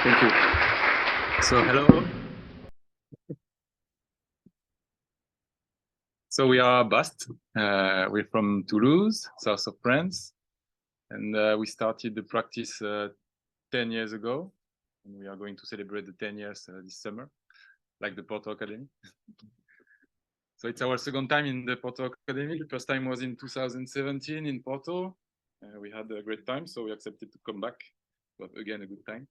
Thank you. So hello. So we are Bast. We're from Toulouse, south of France, and we started the practice 10 years ago, and we are going to celebrate the 10 years this summer, like the Porto Academy. So it's our second time in the Porto Academy. The first time was in 2017 in Porto. We had a great time, so we accepted to come back. But again, a good time.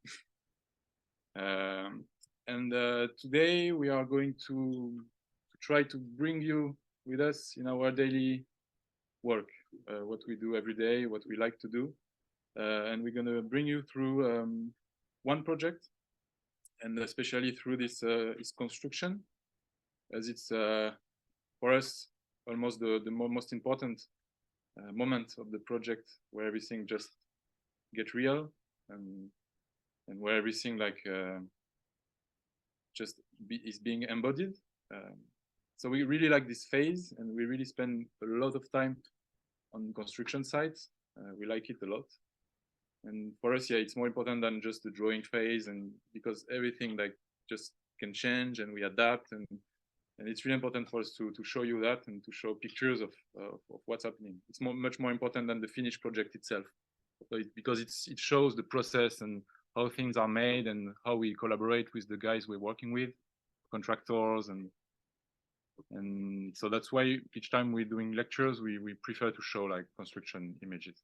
Today we are going to try to bring you with us in our daily work, what we do every day, what we like to do. And we're going to bring you through one project, and especially through this construction, as it's for us almost the most important moment of the project, where everything just get real and where everything is being embodied. So we really like this phase, and we really spend a lot of time on construction sites. We like it a lot. And for us, yeah, it's more important than just the drawing phase, and because everything just can change and we adapt, and it's really important for us to show you that and to show pictures of what's happening. It's much more important than the finished project itself, because it shows the process and how things are made and how we collaborate with the guys we're working with, contractors, and so that's why each time we're doing lectures, we prefer to show construction images.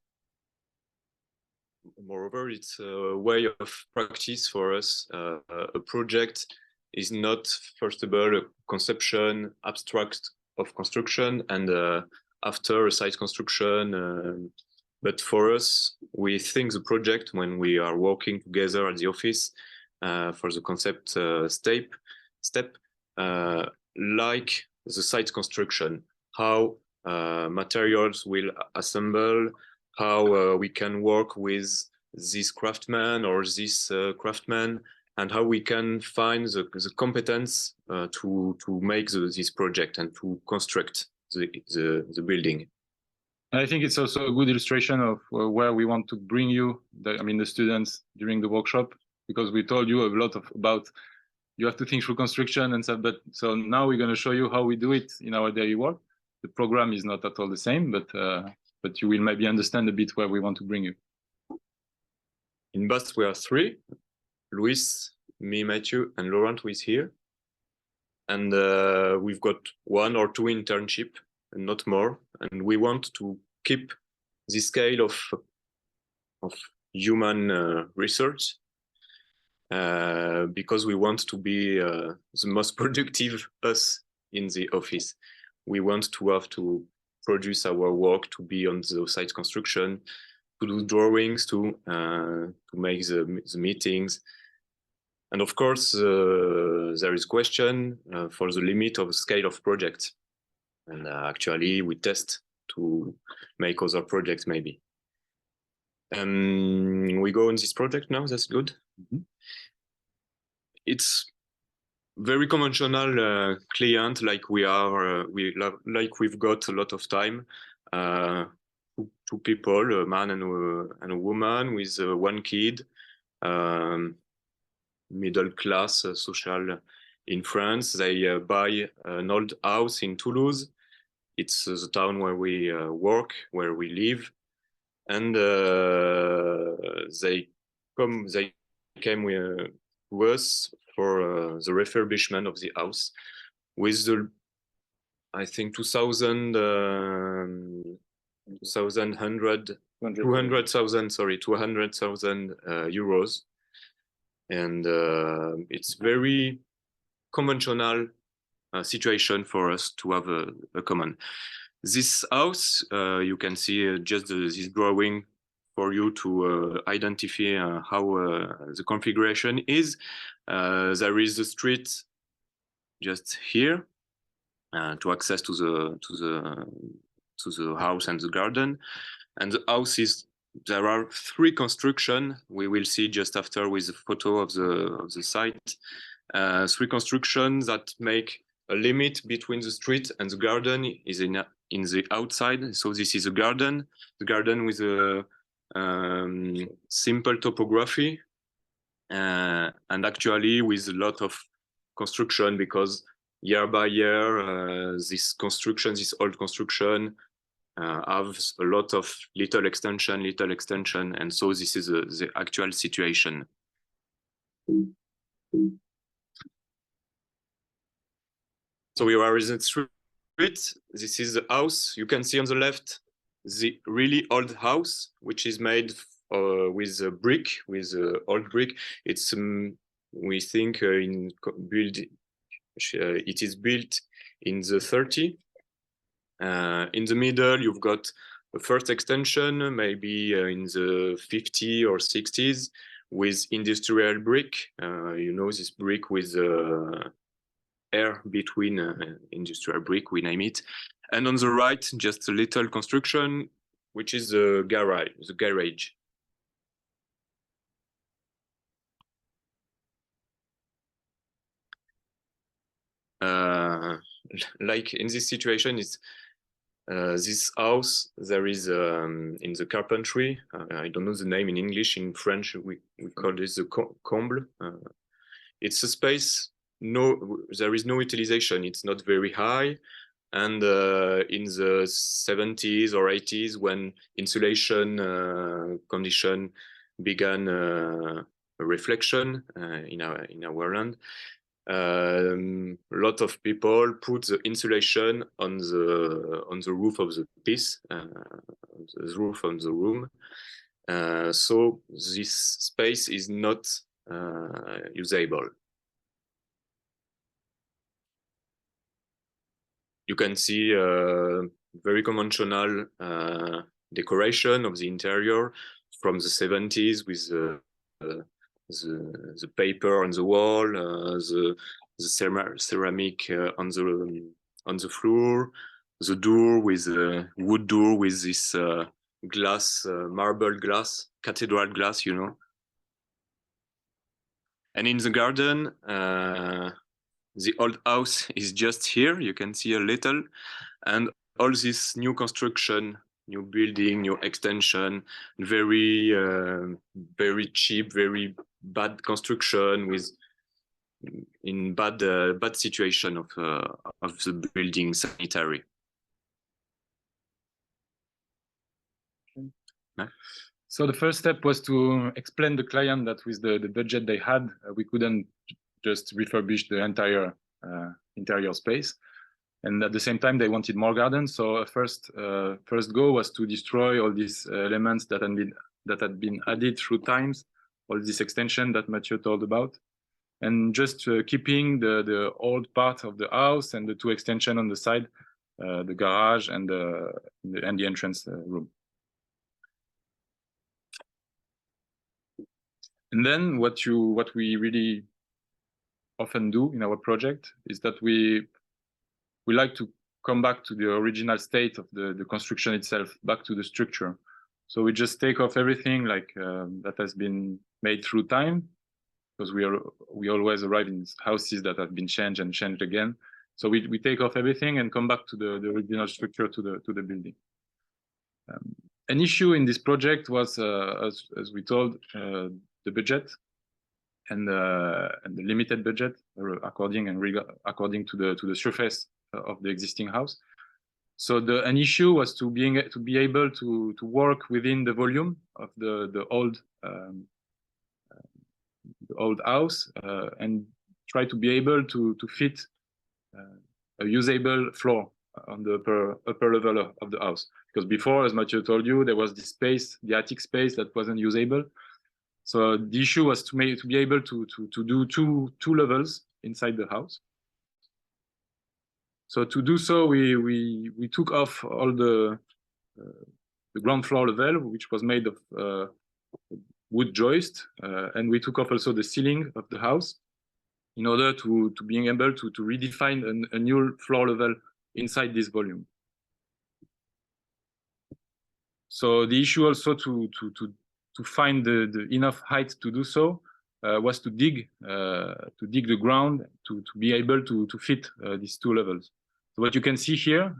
Moreover, it's a way of practice for us. A project is not, first of all, a conception, abstract of construction, and after a site construction. But for us, we think the project, when we are working together at the office for the concept step, like the site construction, how materials will assemble, how we can work with this craftsman or this craftsman, and how we can find the competence to make this project and to construct the building. I think it's also a good illustration of where we want to bring you, the students during the workshop, because we told you a lot about you have to think through construction and stuff. But so now we're going to show you how we do it in our daily work. The program is not at all the same, but you will maybe understand a bit where we want to bring you. In Bast, we are three: Luis, me, Matthew, and Laurent, who is here. And we've got 1 or 2 internships, and not more. And we want to keep the scale of human research, because we want to be the most productive us in the office. We want to have to produce our work, to be on the site construction, to do drawings, to make the meetings. And of course, there is question for the limit of the scale of projects. And actually, we test to make other projects maybe. We go on this project now, that's good. Mm-hmm. It's very conventional client, like we are, we've got a lot of time. 2 people, a man and a woman with 1 kid, middle class, social in France. They buy an old house in Toulouse. It's the town where we work, where we live, and they came to us for the refurbishment of the house with the, I think, 200,000 euros, and it's very conventional situation for us to have a common. This house, you can see just this drawing for you to identify how the configuration is. There is a street just here to access to the house and the garden, and the house is. There are 3 construction. We will see just after with the photo of the site. 3 constructions that make a limit between the street and the garden is in the outside. So this is a garden. The garden with a simple topography, and actually with a lot of construction, because year by year, this old construction have a lot of little extension, and so this is the actual situation. So we are in the street. This is the house. You can see on the left the really old house, which is made with a brick, with old brick. It's we think it is built in the 30s. In the middle, you've got a first extension, maybe in the 50s or 60s, with industrial brick. You know, this brick with air between industrial brick, we name it. And on the right, just a little construction, which is the garage. Like in this situation, it's this house, there is in the carpentry, I don't know the name in English, in French we call this the comble. It's a space, there is no utilization, it's not very high. And in the 70s or 80s, when insulation condition began a reflection in our land, a lot of people put the insulation on the roof of the piece, the roof of the room. So this space is not usable. You can see very conventional decoration of the interior from the 70s with the paper on the wall, the ceramic on the floor, the door with wood door with this glass, marble glass, cathedral glass, you know. And in the garden, the old house is just here. You can see a little, and all this new construction, new building, new extension, very cheap, very bad construction with in bad situation of the building sanitary. So the first step was to explain the client that with the budget they had, we couldn't just refurbish the entire interior space. And at the same time, they wanted more gardens. So first goal was to destroy all these elements that had been added through times, all this extension that Mathieu told about, and just keeping the old part of the house and the two extensions on the side, the garage and the entrance room. And then what we really often do in our project is that we like to come back to the original state of the construction itself, back to the structure. So we just take off everything like that has been made through time, because we always arrive in houses that have been changed and changed again. So we take off everything and come back to the original structure, to the building. An issue in this project was, as we told, the budget and the limited budget according to the surface of the existing house. So an issue was to be able to work within the volume of the old house and try to be able to fit a usable floor on the upper level of the house. Because before, as Mathieu told you, there was this space, the attic space, that wasn't usable. So the issue was to be able to do two levels inside the house. So to do so, we took off all the ground floor level, which was made of wood joist, and we took off also the ceiling of the house in order to being able to redefine a new floor level inside this volume. So the issue also to find the enough height to do so was to dig the ground to be able to fit these two levels. So what you can see here,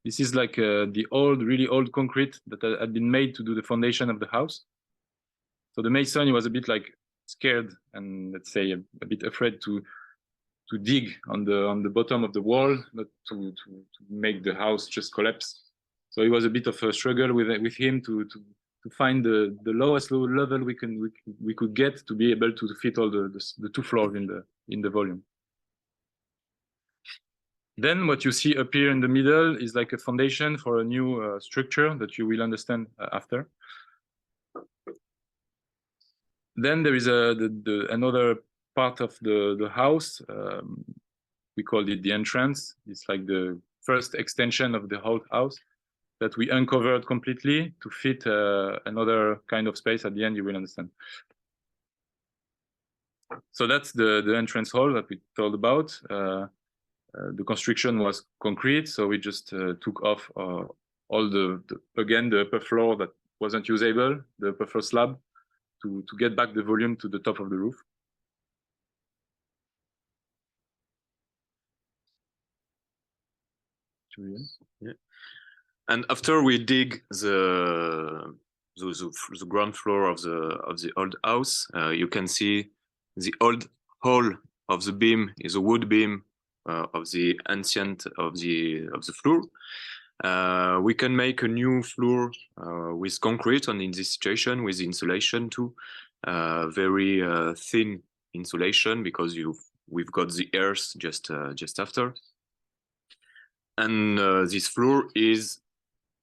this is like the really old concrete that had been made to do the foundation of the house. So the mason, he was a bit like scared and let's say a bit afraid to dig on the bottom of the wall, not to make the house just collapse. So it was a bit of a struggle with him to find the lowest level we could get to be able to fit all the 2 floors in the volume. Then what you see up here in the middle is like a foundation for a new structure that you will understand after. Then there is another part of the house. We called it the entrance. It's like the first extension of the whole house that we uncovered completely to fit another kind of space. At the end, you will understand. So that's the entrance hall that we told about. The construction was concrete, so we just took off all the upper floor that wasn't usable, the upper floor slab, to get back the volume to the top of the roof. Yeah. And after we dig the ground floor of the old house, you can see the old hole of the beam is a wood beam of the ancient of the floor. We can make a new floor with concrete, and in this situation with insulation too, very thin insulation, because we've got the earth just after. And this floor is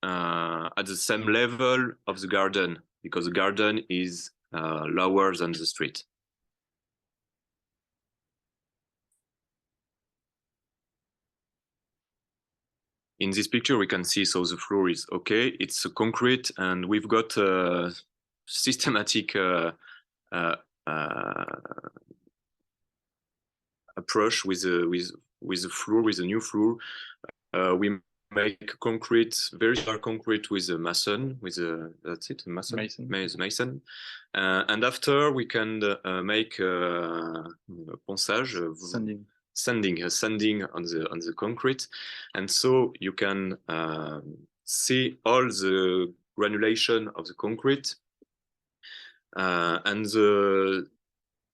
at the same level of the garden, because the garden is lower than the street. In this picture, we can see, so the floor is okay. It's concrete, and we've got a systematic approach with the floor, with the new floor. We make concrete, very hard concrete with a mason, that's it, mason. And after we can make ponçage, sanding on the concrete, and so you can see all the granulation of the concrete, and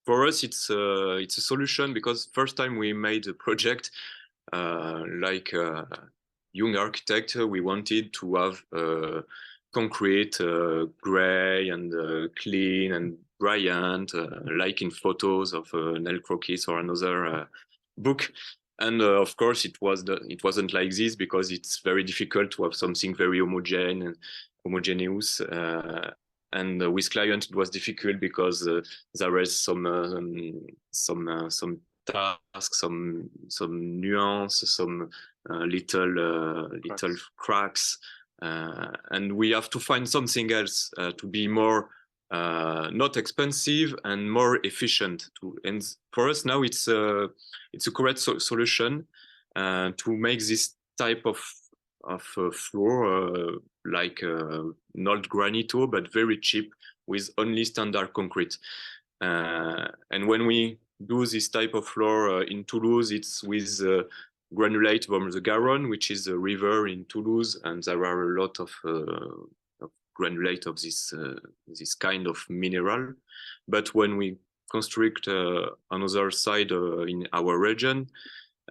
for us it's a solution, because first time we made a project like young architect, we wanted to have concrete, gray and clean and brilliant, like in photos of Nell Crokis or another book. And of course, it wasn't like this, because it's very difficult to have something very homogeneous. And with client, it was difficult because there was some tasks, some nuance, some little cracks, and we have to find something else to be more not expensive and more efficient. And for us now, it's a correct solution to make this type of floor like not granito, but very cheap, with only standard concrete. And when we do this type of floor in Toulouse, it's with granulate from the Garonne, which is a river in Toulouse, and there are a lot of granulate of this kind of mineral. But when we construct another side in our region,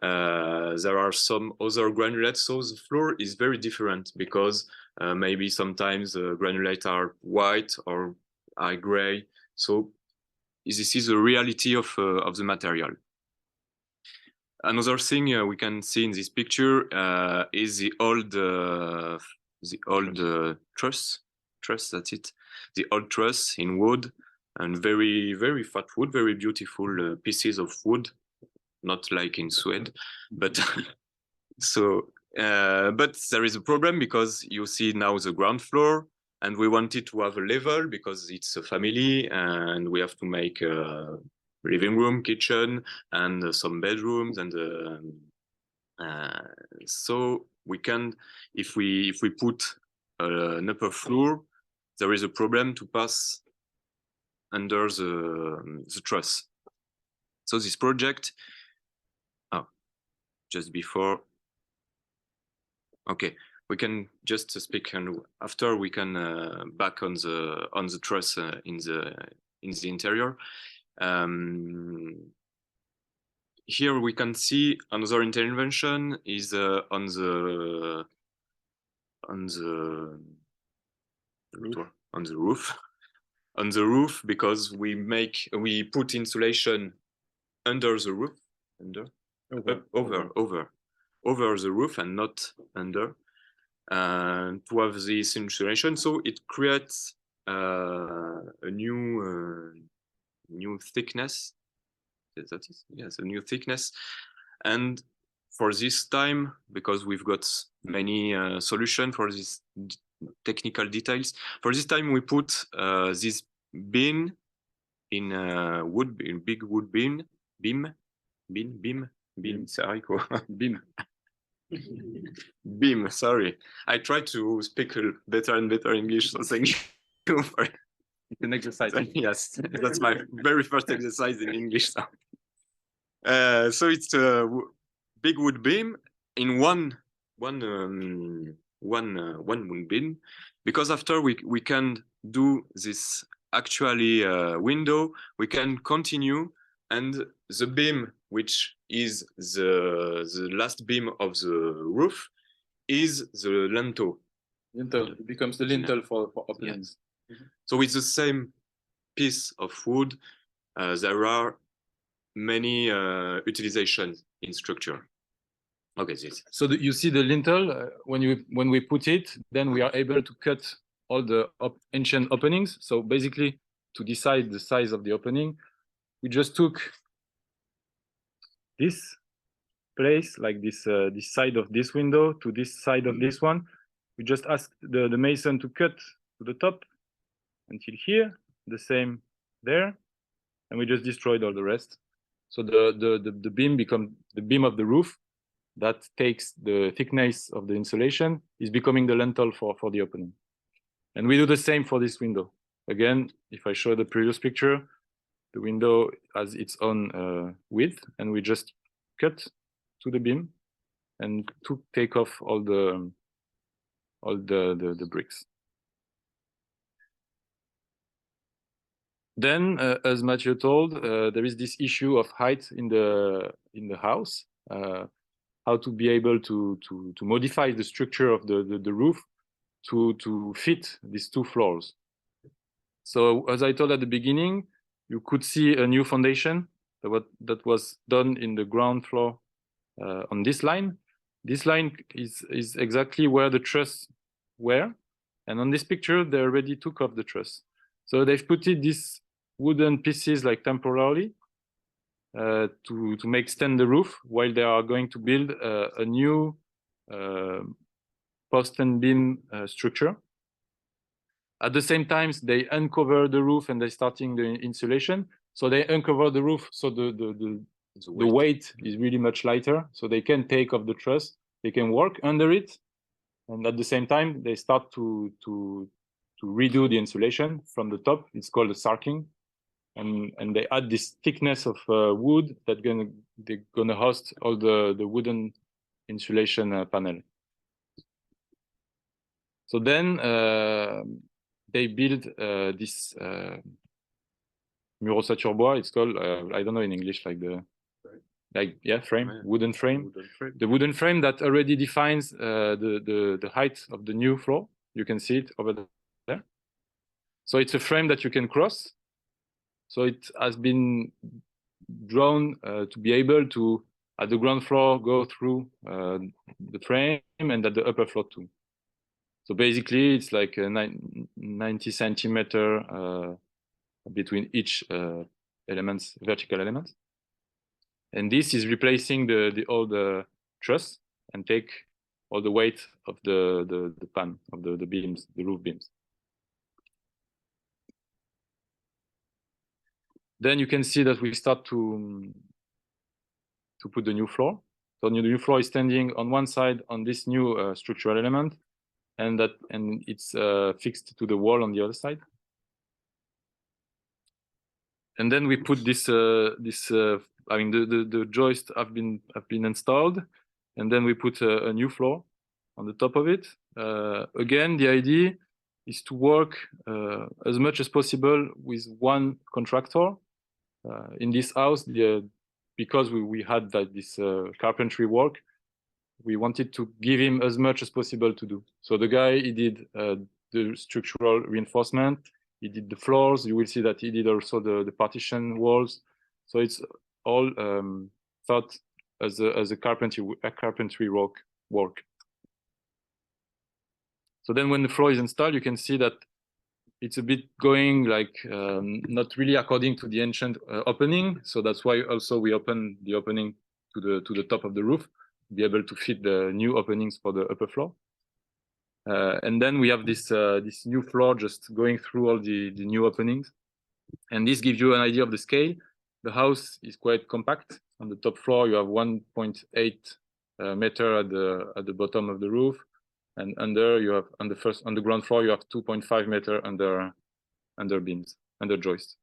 there are some other granulates, so the floor is very different, because maybe sometimes granulates are white or are gray. So this is the reality of the material. Another thing we can see in this picture is the old truss. That's it. The old truss in wood, and very, very fat wood, very beautiful pieces of wood, not like in Sweden, but so. But there is a problem, because you see now the ground floor, and we wanted to have a level because it's a family, and we have to make a living room, kitchen, and some bedrooms, and so we can, if we put an upper floor, there is a problem to pass under the truss. So this project, just before. Okay, we can just speak, and after we can back on the truss in in the interior. Here we can see another intervention is on the roof. On the roof, because we put insulation under the roof, over the roof and not under, to have this insulation. So it creates a new thickness. That is, yes, a new thickness. And for this time, because we've got many solutions for this technical details, for this time we put this beam in big wood beam. Sorry, beam. Sorry, I try to speak better and better English. So thank you for it. It's an exercise. Yes, that's my very first exercise in English. So it's a big wood beam in one wood beam, because after we can do this actually window, we can continue, and the beam, which is the last beam of the roof, is the lintel. It becomes the lintel for openings. Yes. So with the same piece of wood, there are many utilizations in structure. Okay, this. So you see the lintel, when we put it, then we are able to cut all the ancient openings. So basically, to decide the size of the opening, we just took this place, like this this side of this window to this side of this one. We just asked the mason to cut to the top until here, the same there, and we just destroyed all the rest. So the beam becomes the beam of the roof that takes the thickness of the insulation, is becoming the lintel for the opening. And we do the same for this window. Again, if I show the previous picture, the window has its own width, and we just cut to the beam and take off all the bricks. Then, as Mathieu told, there is this issue of height in the house. How to be able to modify the structure of the roof to fit these two floors. So as I told at the beginning, you could see a new foundation that was done in the ground floor on this line. This line is exactly where the truss were, and on this picture they already took off the truss. So they've put these wooden pieces like temporarily to make stand the roof, while they are going to build a new post and beam structure. At the same time, they uncover the roof and they're starting the insulation. So they uncover the roof, so the weight is really much lighter, so they can take off the truss, they can work under it, and at the same time they start to redo the insulation from the top. It's called the sarking, and they add this thickness of wood that they're gonna host all the wooden insulation panel. So then they build this mur-ossature bois. It's called I don't know in English, frame, wooden frame. The wooden frame that already defines the height of the new floor. You can see it over there. So it's a frame that you can cross. So it has been drawn to be able to, at the ground floor, go through the frame, and at the upper floor too. So basically, it's like a 90 centimeter between each vertical elements. And this is replacing the old truss and take all the weight of the pan, of the beams, the roof beams. Then you can see that we start to put the new floor. So the new floor is standing on one side on this new structural element, and it's fixed to the wall on the other side. And then we put this the joists have been installed, and then we put a new floor on the top of it. Again, the idea is to work as much as possible with one contractor. In this house, because we had this carpentry work, we wanted to give him as much as possible to do. So the guy, he did the structural reinforcement, he did the floors. You will see that he did also the partition walls. So it's all thought as a carpentry work. So then when the floor is installed, you can see that it's a bit going like not really according to the ancient opening. So that's why also we open the opening to the top of the roof, be able to fit the new openings for the upper floor. And then we have this new floor just going through all the new openings. And this gives you an idea of the scale. The house is quite compact. On the top floor, you have 1.8 meter at the bottom of the roof. And under you have on the ground floor, you have 2.5 meter under beams, under joists.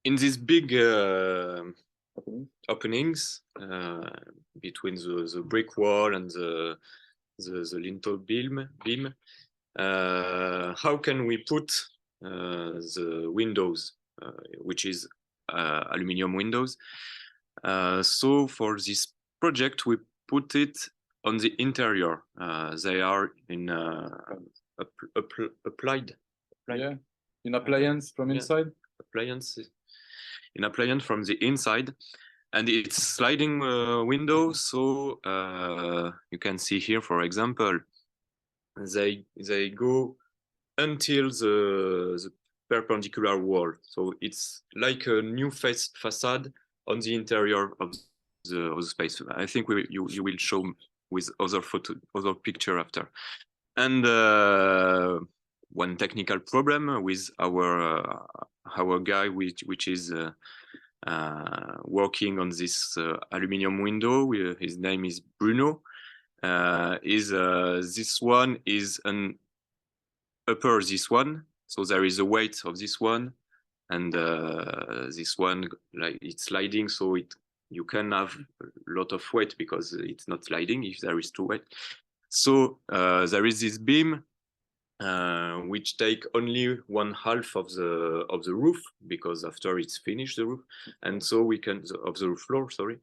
In these big openings between the brick wall and the lintel beam, how can we put the windows, which is aluminium windows? So for this project, we put it on the interior. They are in applied. Yeah, in appliance from inside. Appliance from the inside, and it's sliding window. So you can see here, for example, they go until the perpendicular wall. So it's like a new facade on the interior of the space. I think you will show with other picture after. And one technical problem with our guy, which is working on this aluminium window, his name is Bruno, is this one is an upper this one, so there is a weight of this one, and this one, like, it's sliding, so you can have a lot of weight because it's not sliding if there is too weight. So there is this beam which take only 1/2 of the roof, because after it's finished the roof, and so we can of the roof floor, sorry.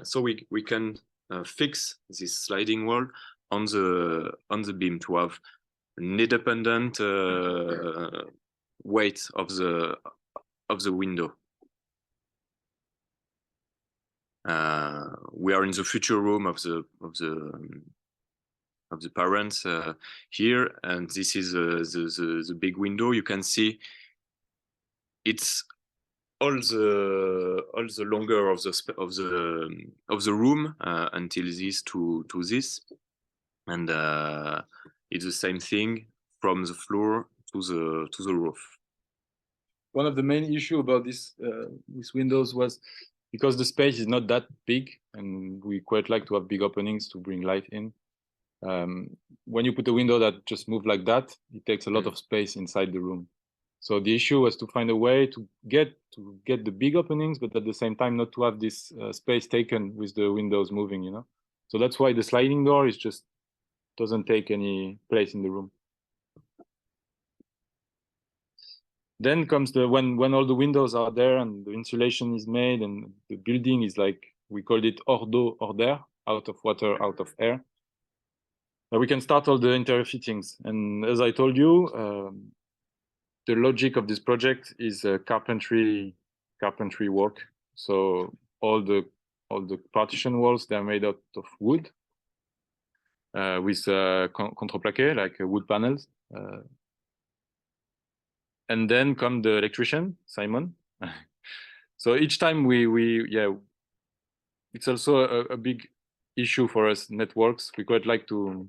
So we can fix this sliding wall on the beam to have an independent weight of the window. We are in the future room of the parents here, and this is the big window. You can see it's all the longer of the room until this to this, and it's the same thing from the floor to the roof. One of the main issue about these windows was because the space is not that big, and we quite like to have big openings to bring light in. When you put a window that just moves like that, it takes a lot of space inside the room. So the issue was to find a way to get the big openings, but at the same time not to have this space taken with the windows moving, you know. So that's why the sliding door is just doesn't take any place in the room. Then comes when all the windows are there and the insulation is made and the building is like, we called it hors d'eau, hors d'air, out of water, out of air. We can start all the interior fittings. And as I told you, the logic of this project is carpentry work. So all the partition walls, they're made out of wood with contreplaqué, like wood panels. And then come the electrician, Simon. So each time it's also a big issue for us networks. We quite like to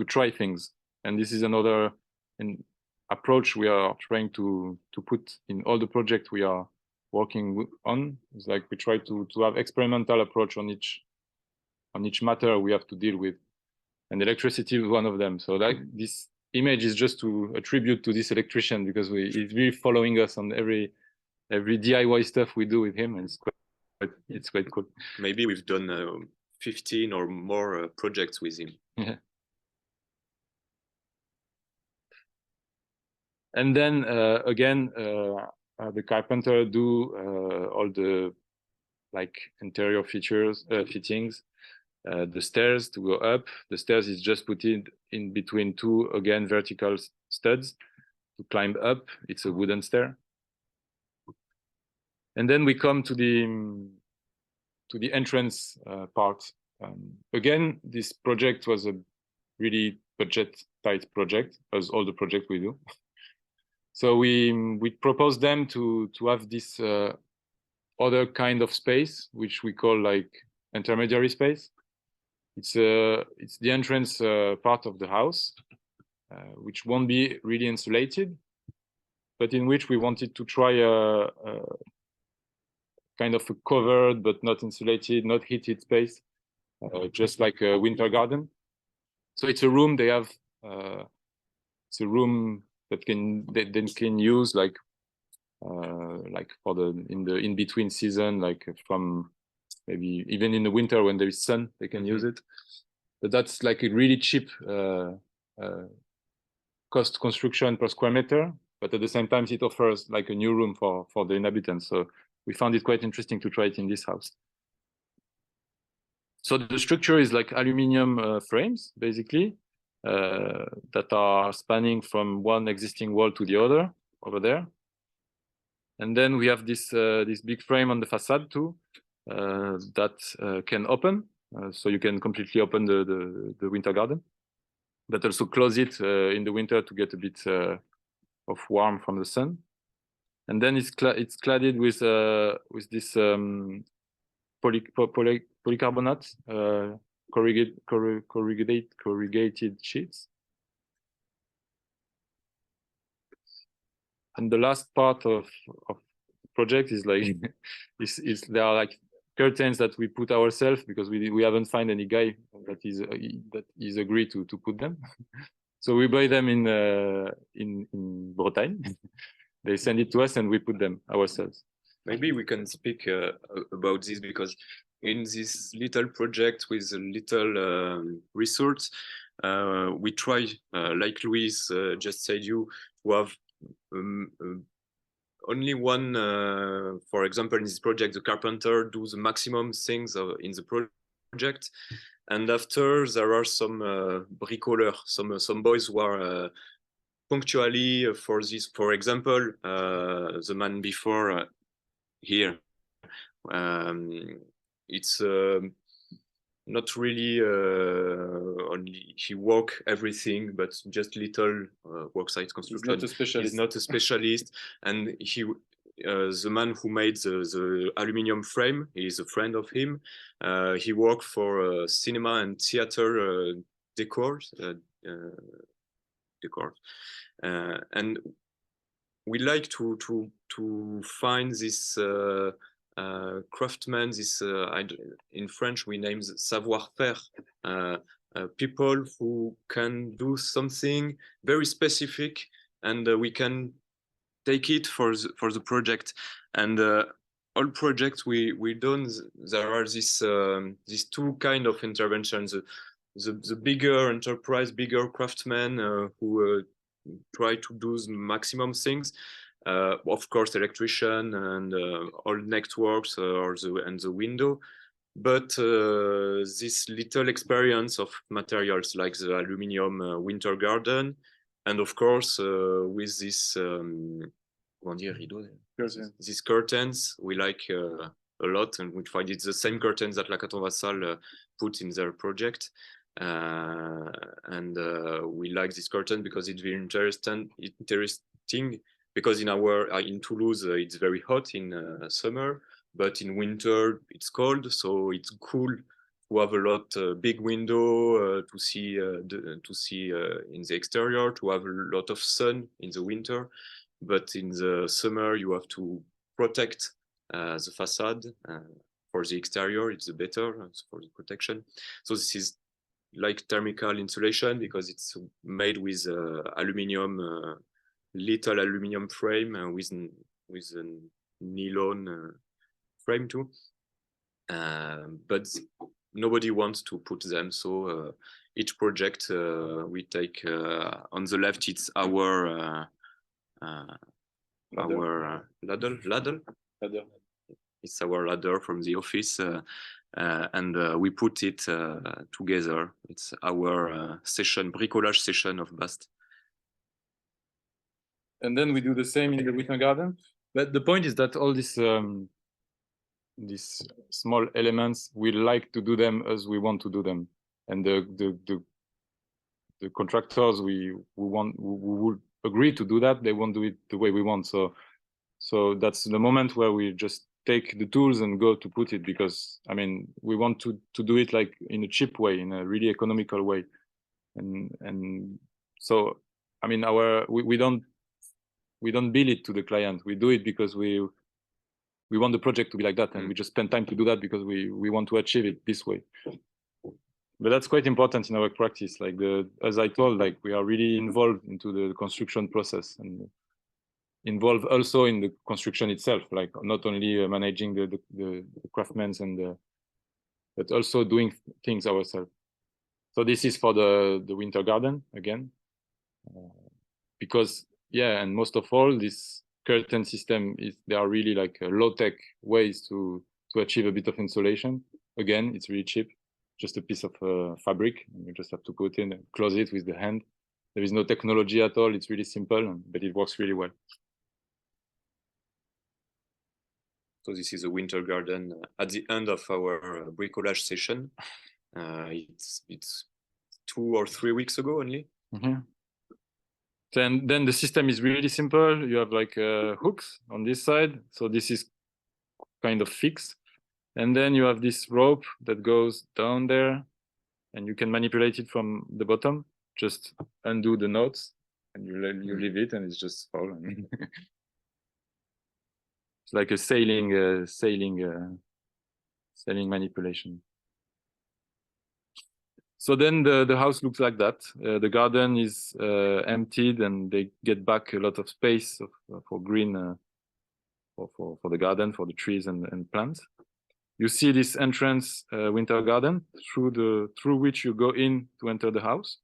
try things, and this is another approach we are trying to put in all the projects we are working on. It's like we try to have experimental approach on each matter we have to deal with, and electricity is one of them. So like this image is just to attribute to this electrician, because he's really following us on every DIY stuff we do with him, and it's quite it's quite cool. Maybe we've done 15 or more projects with him. Yeah. And then again, the carpenter do all the like interior features, fittings, the stairs to go up. The stairs is just put in between two, again, vertical studs to climb up. It's a wooden stair. And then we come to the entrance part. Again, this project was a really budget-tight project, as all the projects we do. So we proposed them to have this other kind of space, which we call like intermediary space. It's the entrance part of the house, which won't be really insulated, but in which we wanted to try a kind of a covered but not insulated, not heated space, just like a winter garden. So it's a room they have. It's a room that they can use like for the in between season, like from maybe even in the winter when there is sun, they can use it. But that's like a really cheap cost construction per square meter. But at the same time, it offers like a new room for the inhabitants. So we found it quite interesting to try it in this house. So the structure is like aluminum frames, basically, that are spanning from one existing wall to the other over there. And then we have this big frame on the facade too, that can open. So you can completely open the winter garden, but also close it in the winter to get a bit of warmth from the sun. And then it's cladded with this polycarbonate corrugated sheets. And the last part of the project is like there are like curtains that we put ourselves because we haven't found any guy that is agreed to put them. So we buy them in Bretagne. They send it to us and we put them ourselves. Maybe we can speak about this because in this little project with a little resource, we try, like Luis just said, to have only one, for example, in this project, the carpenter do the maximum things in the project. And after there are some bricoleurs, some boys who are punctually for this. For example, the man before here, it's not really only he work everything, but just little worksite construction. He's not a specialist. He's not a specialist, and he. The man who made the aluminium frame is a friend of him. He worked for cinema and theater decors, and we like to find this craftsman. This in French we name savoir-faire. People who can do something very specific, and we can take it for the project. And all projects we done, there are these two kind of interventions. The bigger enterprise, bigger craftsmen who try to do the maximum things. Of course, electrician and all networks and the window. But this little experience of materials like the aluminium winter garden, and of course with this these curtains we like a lot, and we find it's the same curtains that La Caton Vassal put in their project. And we like this curtain because it's very interesting because in Toulouse in Toulouse it's very hot in summer, but in winter it's cold, so it's cool to have a lot big window to see in the exterior, to have a lot of sun in the winter, but in the summer you have to protect the facade. For the exterior it's better for the protection. So this is like thermal insulation because it's made with aluminium, little aluminium frame with a nylon frame too. but nobody wants to put them. So each project we take on the left, it's our ladder. It's our ladder from the office, and we put it together. It's our session, bricolage session of Bast. And then we do the same in the winter garden. But the point is that all these small elements, we like to do them as we want to do them, and the contractors we would agree to do that. They won't do it the way we want. So that's the moment where we just take the tools and go to put it, because I mean we want to do it like in a cheap way, in a really economical way, and so I mean we don't bill it to the client. We do it because we want the project to be like that, and we just spend time to do that because we want to achieve it this way. But that's quite important in our practice. Like as I told, like we are really involved into the construction process and involved also in the construction itself, like not only managing the craftsmen but also doing things ourselves. So this is for the winter garden again, because yeah, and most of all, this curtain system they are really like low-tech ways to achieve a bit of insulation. Again, it's really cheap, just a piece of fabric, and you just have to put in and close it with the hand. There is no technology at all. It's really simple, but it works really well. So this is a winter garden at the end of our bricolage session. It's 2 or 3 weeks ago only. Mm-hmm. Then the system is really simple. You have like hooks on this side, so this is kind of fixed, and then you have this rope that goes down there, and you can manipulate it from the bottom. Just undo the knots, and you leave it, and it's just falling. It's like a sailing manipulation. So then the house looks like that. The garden is emptied, and they get back a lot of space for green, for the garden, for the trees and plants. You see this entrance winter garden through which you go in to enter the house.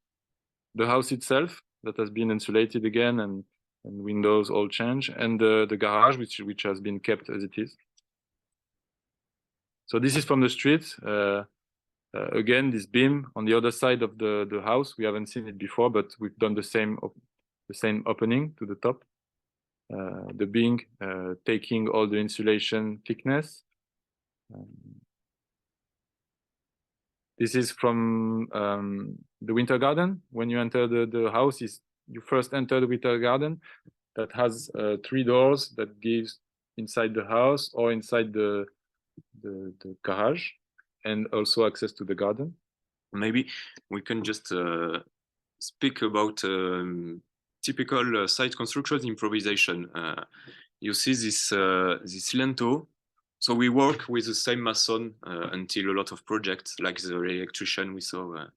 The house itself that has been insulated again, and windows all changed, and the garage which has been kept as it is. So this is from the street. Again, this beam on the other side of the house. We haven't seen it before, but we've done the same opening to the top. The beam taking all the insulation thickness. This is from the winter garden. When you enter the house, you first enter the winter garden that has 3 doors that gives inside the house or inside the garage, and also access to the garden. Maybe we can just speak about typical site construction improvisation. You see this lintel. So we work with the same mason until a lot of projects, like the electrician we saw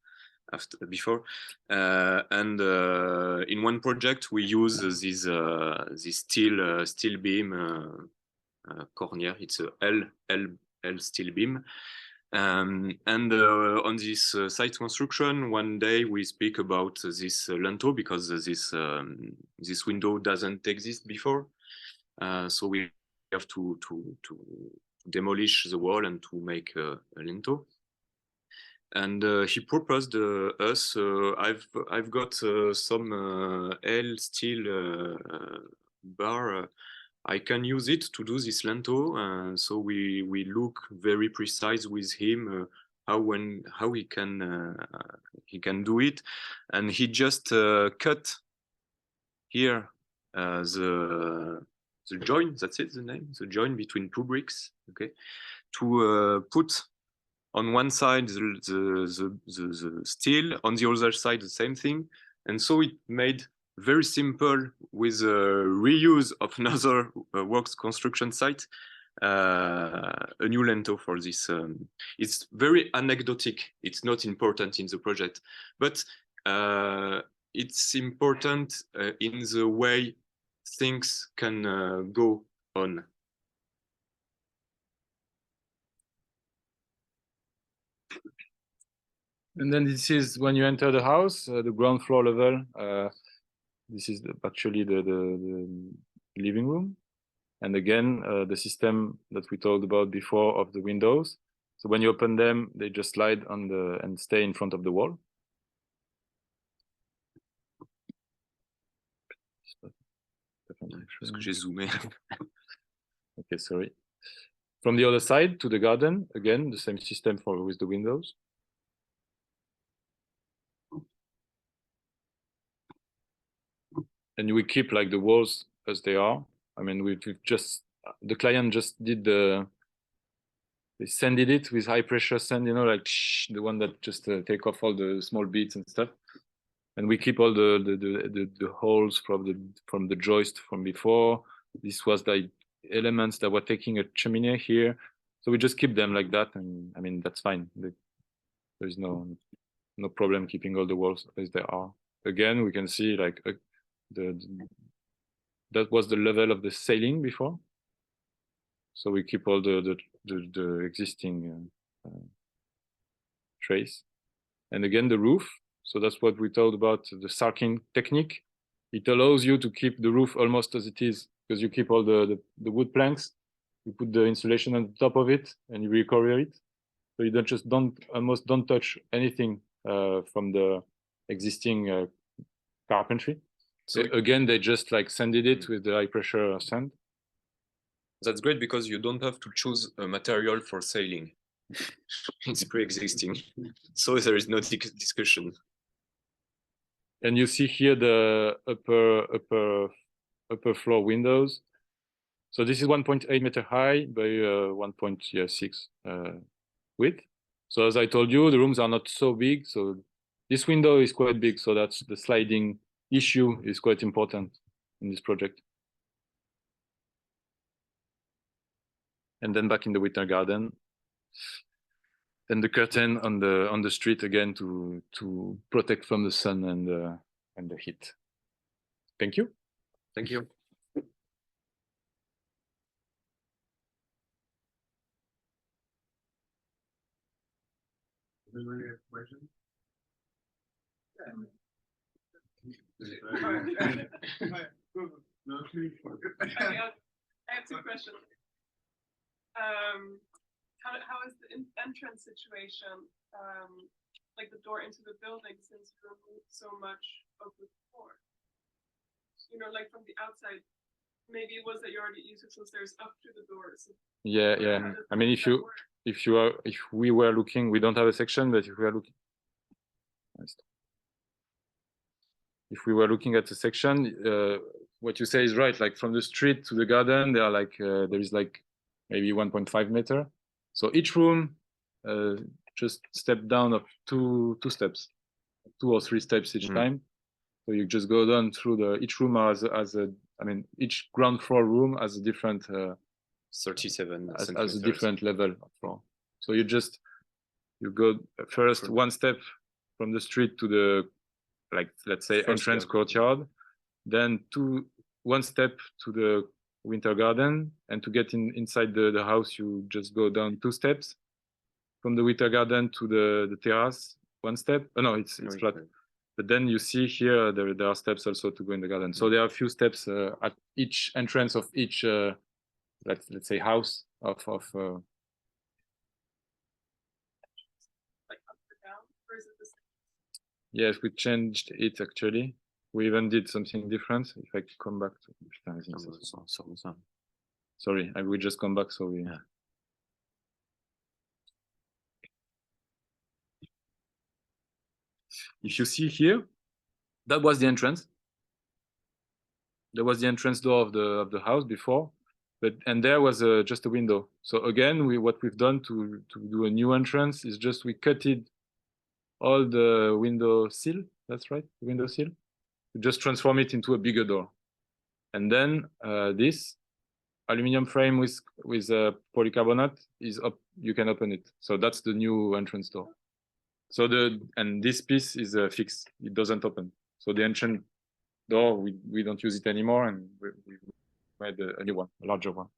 before. And in one project, we use this steel beam cornier. It's a L steel beam. And on this site construction, one day we speak about this lintel because this window doesn't exist before. So we have to demolish the wall and to make a lintel. And he proposed us. I've got some L steel bar. I can use it to do this lintel. So we look very precise with him how he can do it, and he just cut here the joint. That's it, the name. The joint between 2 bricks. Okay, to put on one side the steel, on the other side the same thing, and so it made very simple with a reuse of another works construction site, a new lintel for this. It's very anecdotic. It's not important in the project, but it's important in the way things can go on. And then this is when you enter the house, the ground floor level. This is actually the living room. And again, the system that we talked about before of the windows. So when you open them, they just slide on and stay in front of the wall. Parce que j'ai zoomé. Okay, sorry. From the other side to the garden, again, the same system with the windows. And we keep like the walls as they are. I mean, we've just, the client just did they sanded it with high pressure sand, you know, like the one that just take off all the small bits and stuff. And we keep all the holes from the joist from before. This was the elements that were taking a chimney here. So we just keep them like that. And I mean, that's fine. There's no problem keeping all the walls as they are. Again, we can see like that was the level of the ceiling before. So we keep all the existing trace. And again, the roof. So that's what we told about the sarking technique. It allows you to keep the roof almost as it is, because you keep all the wood planks, you put the insulation on the top of it, and you recover it. So you almost don't touch anything from the existing carpentry. So again, they just like sanded it with the high pressure sand. That's great because you don't have to choose a material for sailing. It's pre-existing, so there is no discussion. And you see here the upper floor windows. So this is 1.8 meter high by 1.6 width. So as I told you, the rooms are not so big. So this window is quite big. So that's the sliding issue is quite important in this project. And then back in the winter garden. Then the curtain on the street again to protect from the sun and the heat. Thank you. Thank you. Anybody have questions? I have two questions. How is the entrance situation, like the door into the building, since you removed so much of the floor? You know, like from the outside, maybe it was that you already used it, so there's up to the doors. Yeah, yeah. I mean, if we were looking, we don't have a section, but if we are looking, if we were looking at the section, what you say is right. Like from the street to the garden, there are like there is like maybe 1.5 meter. So each room just step down of two steps, 2 or 3 steps each time. So you just go down through each room as a I mean, each ground floor room has a different 37 as a different level of floor. So you go first one step from the street to the, like, let's say, entrance courtyard, then one step to the winter garden, and to get inside the house, you just go down 2 steps from the winter garden to the terrace, 1 step. Oh no, it's flat. But then you see here there are steps also to go in the garden. So there are a few steps at each entrance of each let's say house of like up or down, or is it the same? Yes, we changed it actually. We even did something different. If I come back to sorry, I will just come back so we If you see here, that was the entrance. There was the entrance door of the house before, and there was just a window. So again, what we've done to do a new entrance is just we cutted all the window sill. That's right, the window sill. We just transform it into a bigger door, and then this aluminum frame with polycarbonate is up. You can open it. So that's the new entrance door. So and this piece is fixed. It doesn't open. So the entrance door, we don't use it anymore, and we made a new one, a larger one.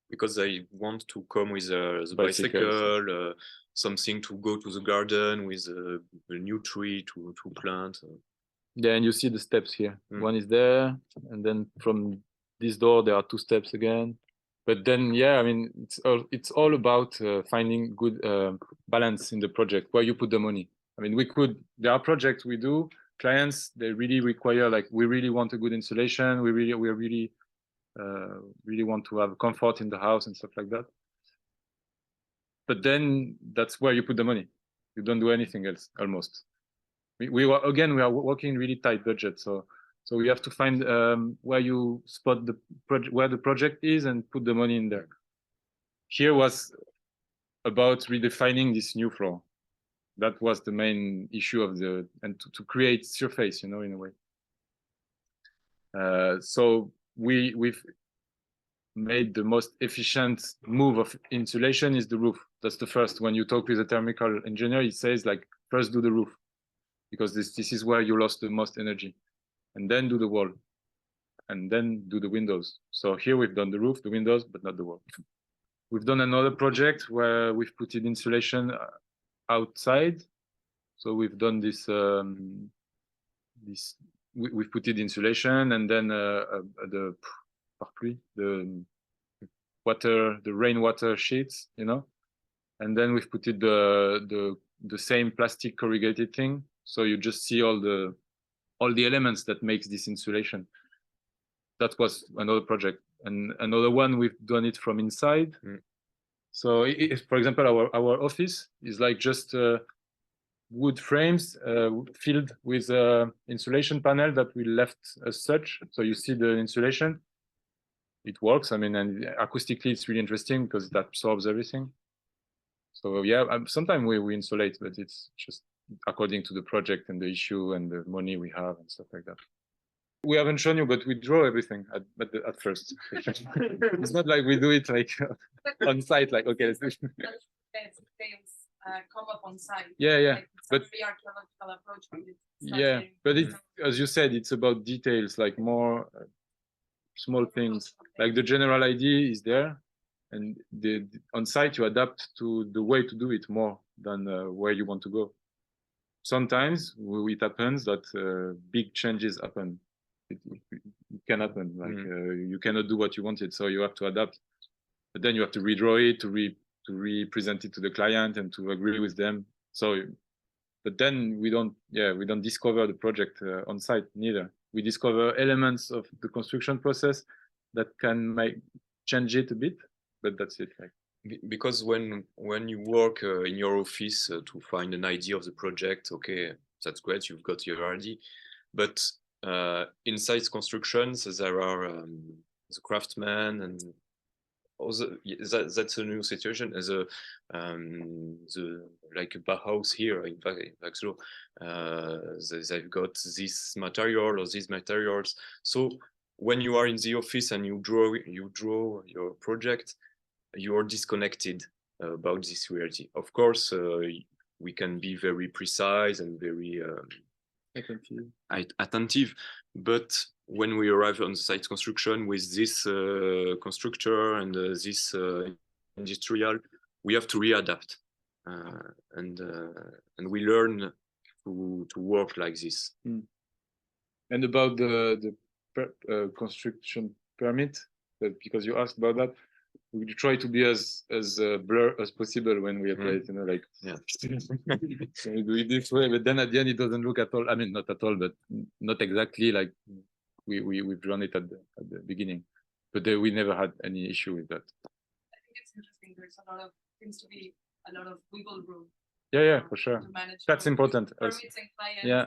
because they want to come with the Bicycles. bicycle, something to go to the garden with a new tree to plant. Yeah, and you see the steps here. Mm. One is there, and then from this door there are 2 steps again. But then, yeah, I mean, it's all about finding good balance in the project where you put the money. I mean, there are projects we do, clients, they really require, like, we really want a good insulation. We really want to have comfort in the house and stuff like that. But then that's where you put the money. You don't do anything else almost. We are working really tight budget, so we have to find where you spot the project, where the project is, and put the money in there. Here was about redefining this new floor. That was the main issue of and to create surface, in a way. So we've made the most efficient move of insulation is the roof. That's the first. When you talk with a thermal engineer, he says, like, first do the roof, because this is where you lost the most energy, and then do the wall, and then do the windows. So here we've done the roof, the windows, but not the wall. We've done another project where we've put in insulation outside. So we've done we've put in insulation, and then the rainwater sheets, and then we've put it the same plastic corrugated thing. So you just see all the elements that makes this insulation. That was another project, and another one we've done it from inside. Mm. So for example, our office is like just wood frames filled with insulation panel that we left as such. So you see the insulation. It works. I mean, and acoustically, it's really interesting because it absorbs everything. So yeah, sometimes we insulate, but it's just according to the project and the issue and the money we have and stuff like that. We haven't shown you, but we draw everything at first. It's not like we do it like on site, like, okay, let's do it. Come up on site. Yeah, yeah. Like, But very archaeological approach. yeah, but as you said, it's about details, like more small things. Like the general idea is there, and on site you adapt to the way to do it more than where you want to go. Sometimes it happens that big changes happen. It can happen. Like you cannot do what you wanted, so you have to adapt. But then you have to redraw it, to represent it to the client and to agree with them. So, but then we don't discover the project on site neither. We discover elements of the construction process that can change it a bit, but that's it. Like, because when you work in your office to find an idea of the project, okay, that's great, you've got your idea, but inside constructions there are the craftsmen and also that's a new situation as a like a Bauhaus here in fact so they've got this material or these materials. So when you are in the office and you draw your project, you are disconnected about this reality. Of course, we can be very precise and very attentive, but when we arrive on the site construction with this constructor and this industrial, we have to readapt, and we learn to work like this. And about the construction permit, because you asked about that, we try to be as blur as possible when we apply it, like, yeah. So we do it this way, but then at the end it doesn't look at all. I mean, not at all, but not exactly like we've drawn it at the beginning. But we never had any issue with that. I think it's interesting. There's a lot of wiggle room. Yeah, for sure. To manage that's important. Yeah,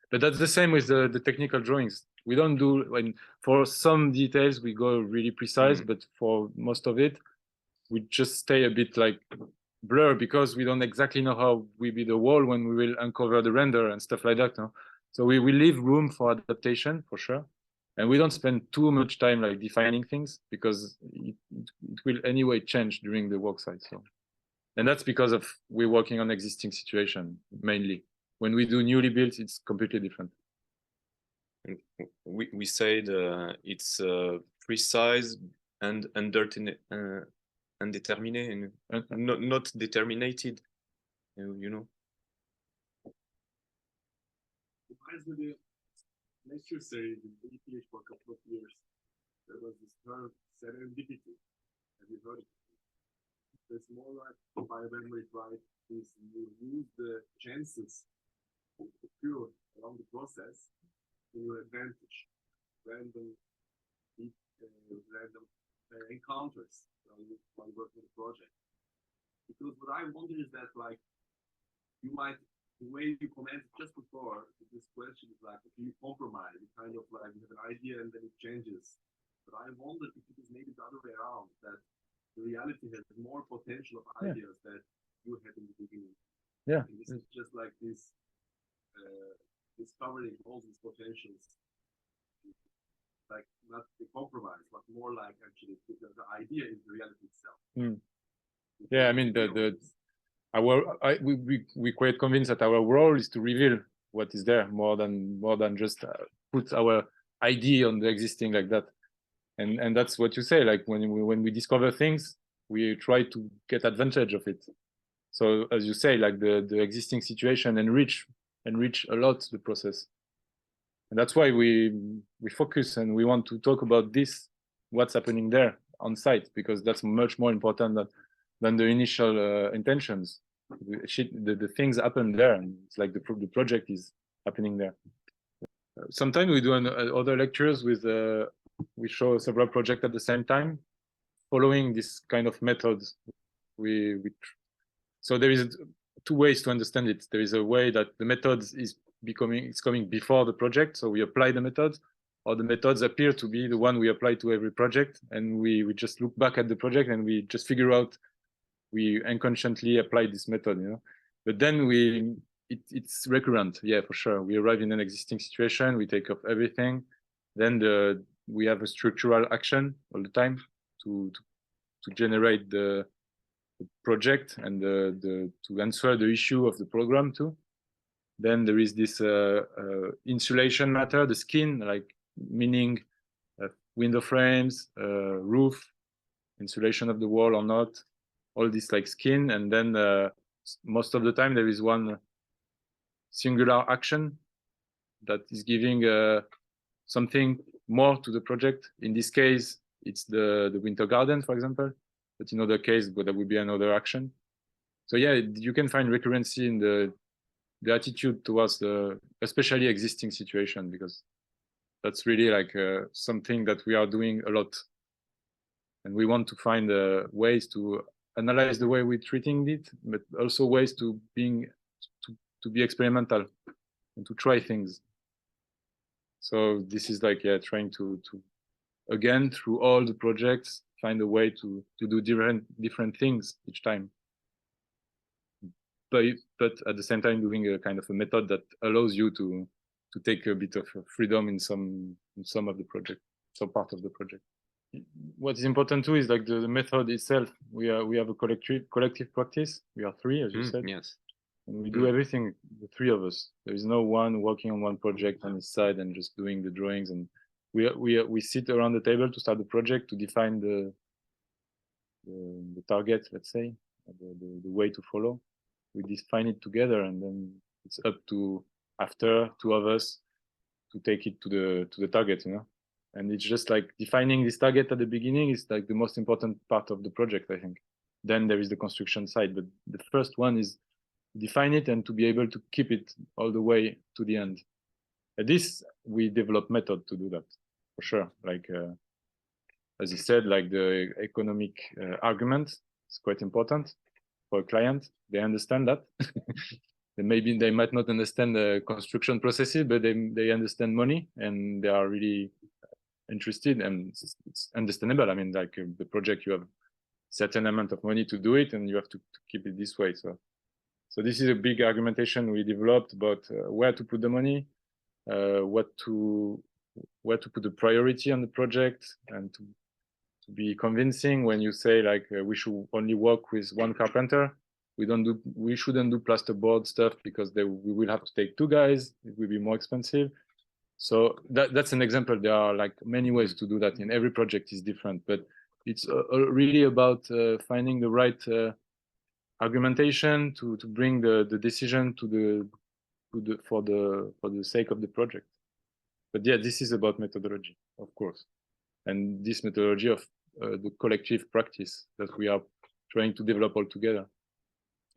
but that's the same with the technical drawings. We don't do, for some details we go really precise, but for most of it we just stay a bit like blur, because we don't exactly know how we be the wall when we will uncover the render and stuff like that. No? So we leave room for adaptation for sure, and we don't spend too much time like defining things, because it will anyway change during the work site. So, and that's because of we're working on existing situation mainly. When we do newly built, it's completely different. We said it's precise and undetermined and not determinated, you know. Reminds me the lecture series in ETH for a couple of years. There was this term serendipity. Have you heard of it? It's more like, if I remember it right, is you use the chances to occur along the process in your advantage. Random encounters while working on the project. Because what I wonder is that, like, you might, the way you commented just before this question is like, if you compromise, you kind of like, you have an idea and then it changes. But I wonder if it is maybe the other way around, that the reality has more potential of ideas that you had in the beginning. Yeah. And this is just like this discovering all these potentials, like not the compromise, but more like actually the idea is the reality itself. Yeah, I mean we're quite convinced that our role is to reveal what is there more than just put our idea on the existing like that. And that's what you say, like when we discover things, we try to get advantage of it. So as you say, like the existing situation enrich a lot the process. And that's why we focus and we want to talk about this, what's happening there on site, because that's much more important than the initial intentions. The things happen there, and it's like the project is happening there. Sometimes we do other lectures with we show several projects at the same time, following this kind of methods. So there is two ways to understand it. There is a way that the methods is coming before the project, so we apply the methods, or the methods appear to be the one we apply to every project, and we just look back at the project and we just figure out we unconsciously apply this method, you know. But then it's recurrent, yeah, for sure. We arrive in an existing situation, we take up everything, then we have a structural action all the time to generate the project and to answer the issue of the program too. Then there is this insulation matter, the skin, like meaning window frames, roof, insulation of the wall or not, all this like skin. And then most of the time there is one singular action that is giving something more to the project. In this case, it's the winter garden, for example, but in other case, but that would be another action. So yeah, you can find recurrency in the attitude towards the especially existing situation, because that's really like something that we are doing a lot, and we want to find ways to analyze the way we're treating it, but also ways to be experimental and to try things. So this is like, yeah, trying to again, through all the projects, find a way to do different things each time. But at the same time, doing a kind of a method that allows you to take a bit of freedom in some of the project, some part of the project. What is important too is like the method itself. We have a collective practice. We are three, as you said. Yes. And we do everything, the three of us. There is no one working on one project on his side and just doing the drawings. And we sit around the table to start the project, to define the target, let's say, the way to follow. We define it together, and then it's up to after two of us to take it to the target, you know. And it's just like defining this target at the beginning is like the most important part of the project, I think. Then there is the construction side, but the first one is define it and to be able to keep it all the way to the end. At this, we develop method to do that, for sure. Like, as you said, like the economic argument is quite important for a client. They understand that. Maybe they might not understand the construction processes, but they understand money, and they are really interested, and it's understandable. I mean, like the project, you have certain amount of money to do it, and you have to keep it this way. So this is a big argumentation we developed about where to put the money, where to put the priority on the project, and to be convincing when you say like we should only work with one carpenter. We shouldn't do plasterboard stuff because we will have to take two guys. It will be more expensive. So that's an example. There are like many ways to do that, and every project is different. But it's really about finding the right argumentation to bring the decision for the sake of the project. But yeah, this is about methodology, of course, and this methodology of the collective practice that we are trying to develop all together.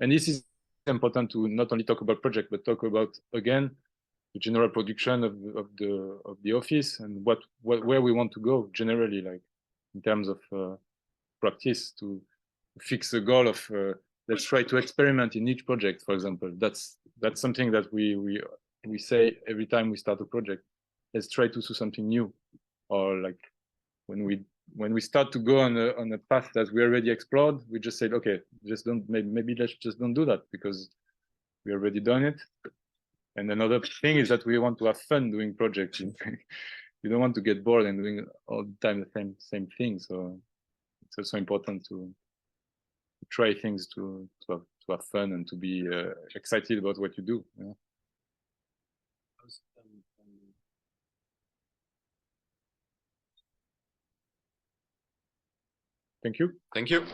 And this is important to not only talk about project, but talk about, again, the general production of the office and where we want to go generally, like in terms of practice, to fix a goal of let's try to experiment in each project, for example. That's something that we say every time we start a project. Let's try to do something new, or like when we start to go on a path that we already explored, we just said, okay, just don't, maybe let's just don't do that because we already done it. And another thing is that we want to have fun doing projects. You don't want to get bored and doing all the time the same thing. So it's also important to try things to have fun and to be excited about what you do. Yeah. Thank you. Thank you.